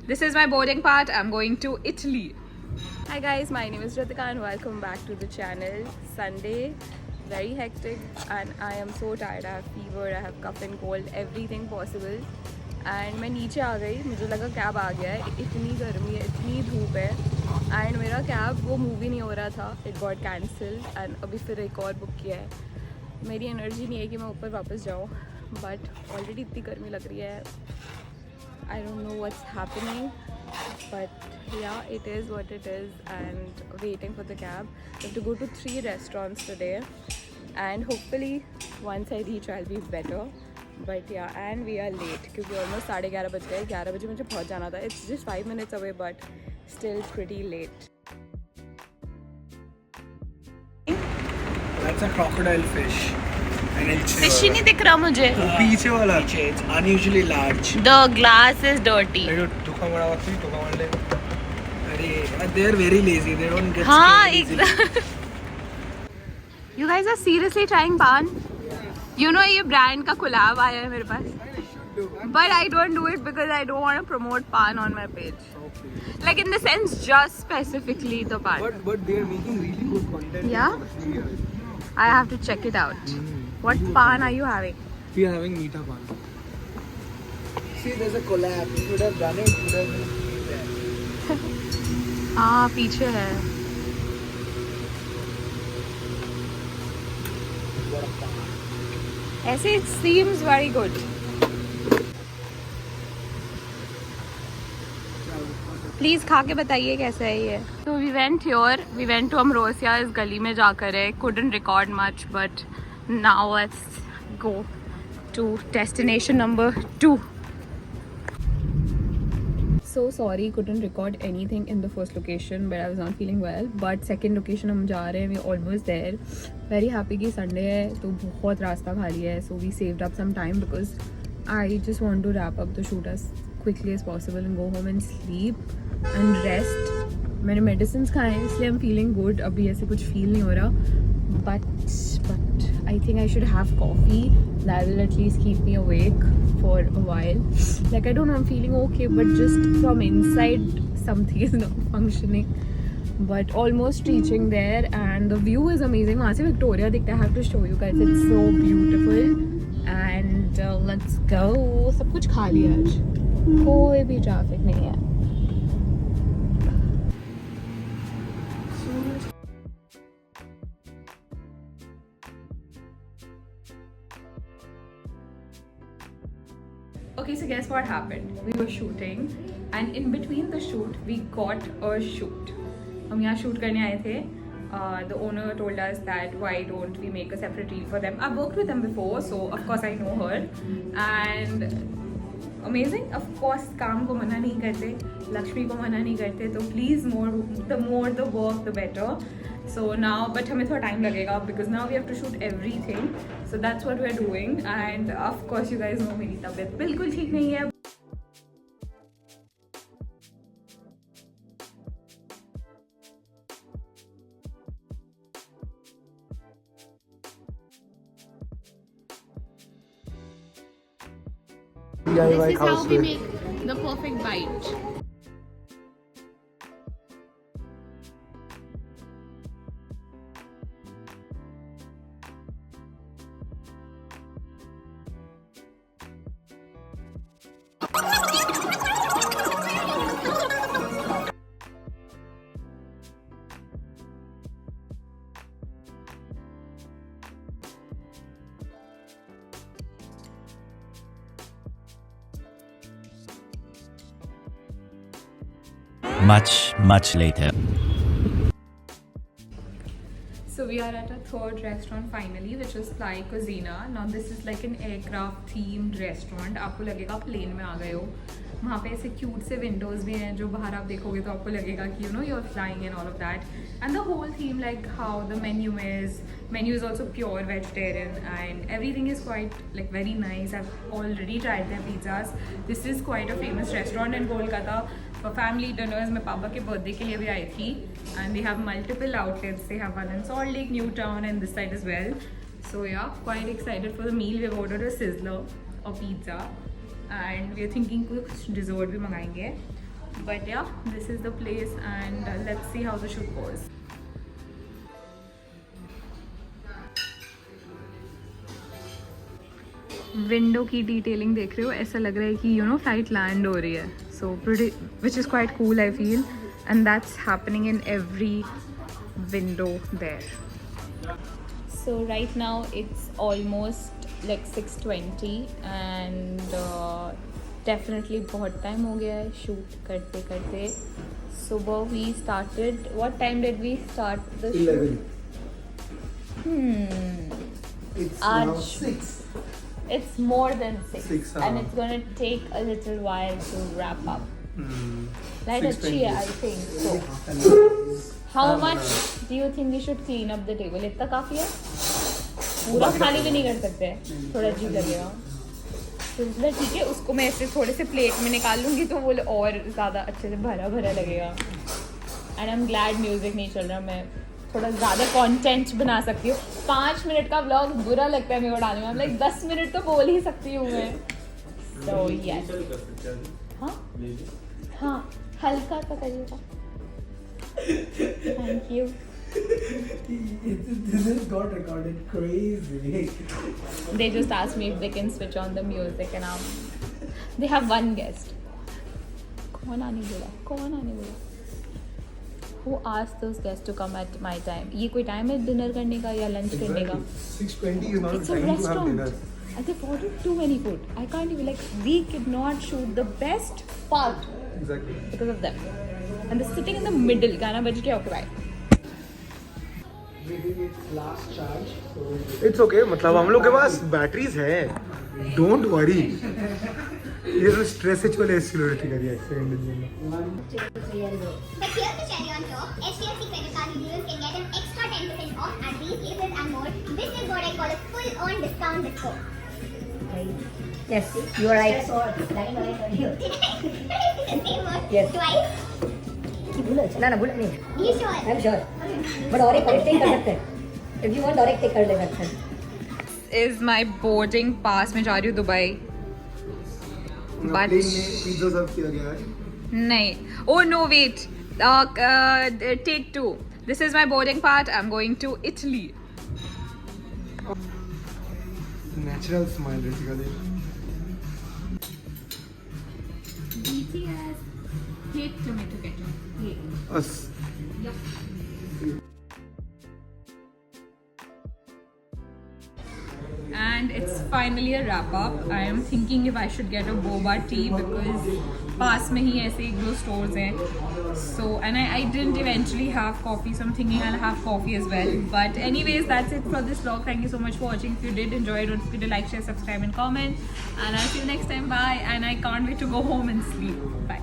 This is my boarding part. I'm going to Italy. Hi guys, my name is Ritika and welcome back to the channel. Sunday, very hectic and I am so tired. I have fever, I have cough and cold, everything possible. And मैं नीचे आ गई, मुझे लगा cab आ गया है, इतनी गर्मी है, इतनी धूप है. एंड मेरा कैब वो मूवी नहीं हो रहा था, इट गॉट कैंसिल्ड एंड अभी फिर एक और बुक किया है. मेरी एनर्जी नहीं है कि मैं ऊपर वापस जाऊँ, बट ऑलरेडी इतनी गर्मी लग रही है. I don't know what's happening, but yeah, it is what it is. And waiting for the cab. We have to go to 3 restaurants today, and hopefully once I reach I'll be better. But yeah, and we are late क्योंकि almost 11:30 बज गए. 11 बजे मुझे पहुंच जाना था. It's just 5 minutes away, but still pretty late. That's a crocodile fish. Fish ही नहीं दिख रहा मुझे. पीछे वाला. It's unusually large. The glass is dirty. धोखा बड़ा होता है, धोखा मार ले. अरे, they're very lazy. They don't get हाँ, scared easily. You guys are seriously trying pan? You know ये brand का collab आया है मेरे पास. But I don't do it because I don't want to promote pan on my page. Okay. Like in the sense, just specifically the pan. But they're making really good content. Yeah? I have to check it out. What pan are you having? We are having Meeta pan. See, there's a collab. You should have done it. You should have been there. हाँ पीछे है. What a pan. ऐसे it seems very good. Please खा के बताइए कैसा है ये. So we went here. We went to Amrosia. इस गली में जाकर है. Couldn't record much, but now let's go to destination number 2. So sorry, couldn't record anything in the first location, but I was not feeling well. But second location हम जा रहे हैं. We almost there. Very happy कि Sunday है तो बहुत रास्ता खाली है. So we saved up some time because I just want to wrap up the shoot as quickly as possible and go home and sleep and rest. मैंने medicines खाए हैं इसलिए I'm feeling good. अभी ऐसे कुछ feel नहीं हो रहा. But I think I should have coffee. That will at least keep me awake for a while. Like I don't know, I'm feeling okay, but just from inside something is not functioning. But almost reaching there, and the view is amazing. वहाँ से Victoria दिखता है. I have to show you guys. It's so beautiful. And let's go. सब कुछ खाली है आज. कोई भी ट्रैफिक नहीं है. Okay, so guess what happened? We were shooting, and in between the shoot, we got a shoot. हम यहाँ shoot करने आए थे. The owner told us that why don't we make a separate reel for them. I've worked with them before, so of course I know her. And amazing. Of course, काम को मना नहीं करते, लक्ष्मी को मना नहीं करते. तो please the more the work, the better. So now, but हमें थोड़ा time लगेगा because now we have to shoot everything. So that's what we're doing. And of course, you guys know मेरी तबीयत बिल्कुल ठीक नहीं है. This is how we make the perfect bite. Much later. So we are at a third restaurant finally, which is Fly Cuisina. Now this is like an aircraft themed restaurant. आपको लगेगा plane में आ गए हो. वहाँ पे ऐसे cute से windows भी हैं जो बाहर आप देखोगे तो आपको लगेगा कि you know you're flying and all of that. And the whole theme, like how the menu is also pure vegetarian and everything is quite like very nice. I've already tried their pizzas. This is quite a famous restaurant in Kolkata. For family dinners, मैं पापा के birthday के लिए भी आई थी. And they have multiple outlets. They have one in Salt Lake, Newtown, and this side as well. So yeah, quite excited for the meal. We've ordered a sizzler, a pizza, and we're thinking कुछ dessert भी मंगाएंगे. But yeah, this is the place and let's see how the shoot goes. Window की detailing देख रहे हो, ऐसा लग रहा है कि यू नो फ्लाइट लैंड हो रही है. So which is quite cool I feel, and that's happening in every window there. So right now it's almost like 6:20 and definitely बहुत टाइम हो गया है शूट करते करते. सुबह we started, what time did we start the shoot? 11. It's now 6. It's more than 6, and hours. it's gonna take a little while to wrap up. Right, 6:20. अच्छी है I think so. How much do you think we should clean up the table? इतना काफ़ी है? पूरा खाली भी नहीं कर सकते, थोड़ा अजीब लगेगा. तो इसलिए ठीक है, उसको मैं ऐसे थोड़े से प्लेट में निकाल लूँगी तो वो और ज़्यादा अच्छे से भरा भरा लगेगा. And I am glad music नहीं चल रहा, मैं थोड़ा ज़्यादा कंटेंट बना सकती हूँ. 5 मिनट का व्लॉग बुरा लगता है मेरे को डालने में. लाइक 10 मिनट तो बोल ही सकती हूँ मैं. तो यस, हाँ हाँ, हल्का सा करिएगा. Thank you. This has got recorded crazy. They just asked me if they can switch on the music and they have one guest. कौन आने बोला? Who asked those guests to come at my time? ये कोई time है dinner करने का या lunch करने का? 6:20 is not It's the a time to have restaurant. dinner. And they've ordered too many food. I can't even, like, we could not shoot the best part Exactly. because of them. And they're sitting in the middle. Gana budget ke occupy. We did its last charge. So it's okay, मतलब हम लोग के पास batteries है, don't worry. ये तो stress वाले accelerator करिए accident में. But here's the cherry on top. HDFC credit card users can get an extra 10% off at these places and more. This is what I call a full-on discount disco. Yes, you are right. Same word Yes. twice. ना bullet नहीं. You sure? I'm sure. But और एक टिक कर सकते हैं. If you want और एक टिक कर ले सकते हैं. Is my boarding pass. मैं जा रही हूँ दुबई. But प्लेन में पिज्जा सर्व किया गया है. नहीं. Oh no, wait. Take 2. This is my boarding part. I'm going to Italy. Natural smile basically. BTS. Hate tomato ketchup. Hate. Us And it's finally a wrap up. I am thinking if I should get a boba tea because पास में ही ऐसे एक दो stores हैं. So and I didn't eventually have coffee, so I'm thinking I'll have coffee as well. But anyways, that's it for this vlog. Thank you so much for watching. If you did enjoy it, don't forget to like, share, subscribe, and comment. And I'll see you next time. Bye. And I can't wait to go home and sleep. Bye.